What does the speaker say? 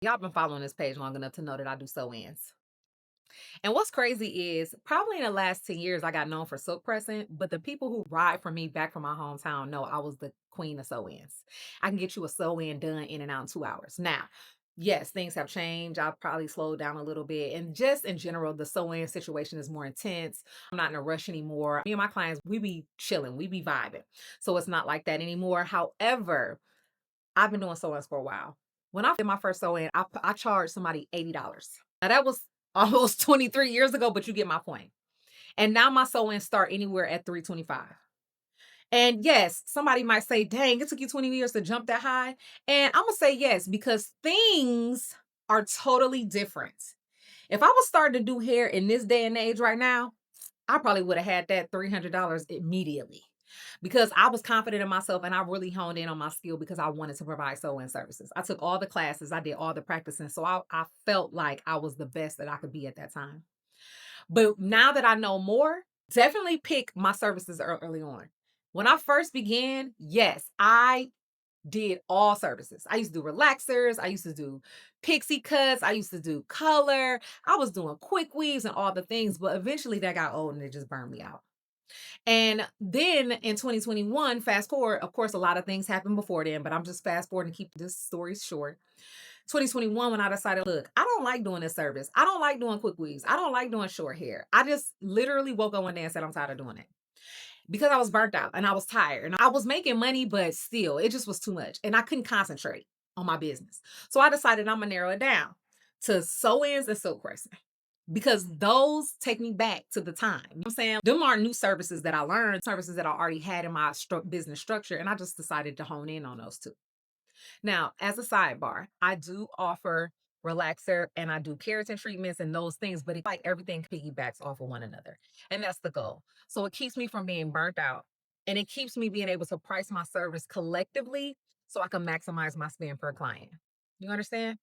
Y'all been following this page long enough to know that I do sew-ins. And what's crazy is probably in the last 10 years, I got known for silk pressing, but the people who ride for me back from my hometown know I was the queen of sew-ins. I can get you a sew-in done in and out in 2 hours. Now, yes, things have changed. I've probably slowed down a little bit. And just in general, the sew-in situation is more intense. I'm not in a rush anymore. Me and my clients, we be chilling, we be vibing. So it's not like that anymore. However, I've been doing sew-ins for a while. When I did my first sew-in, I charged somebody $80. Now that was almost 23 years ago, but you get my point. And now my sew-ins start anywhere at 325. And yes, somebody might say, dang, it took you 20 years to jump that high. And I'm gonna say yes, because things are totally different. If I was starting to do hair in this day and age right now, I probably would have had that $300 immediately because I was confident in myself and I really honed in on my skill because I wanted to provide sewing services. I took all the classes, I did all the practicing. So I felt like I was the best that I could be at that time. But now that I know more, definitely pick my services early on. When I first began, yes, I did all services. I used to do relaxers, I used to do pixie cuts, I used to do color, I was doing quick weaves and all the things, but eventually that got old and it just burned me out. And then in 2021, fast forward, of course, a lot of things happened before then, but I'm just fast forwarding to keep this story short. 2021, when I decided, look, I don't like doing this service. I don't like doing quick weaves. I don't like doing short hair. I just literally woke up one day and said, I'm tired of doing it because I was burnt out and I was tired and I was making money, but still, it just was too much. And I couldn't concentrate on my business. So I decided I'm going to narrow it down to sew ins and silk pressing because those take me back to the time. You know what I'm saying? Them are new services that I learned, services that I already had in my business structure. And I just decided to hone in on those two. Now, as a sidebar, I do offer relaxer and I do keratin treatments and those things, but it's like everything piggybacks off of one another. And that's the goal. So it keeps me from being burnt out and it keeps me being able to price my service collectively so I can maximize my spend per client. You understand?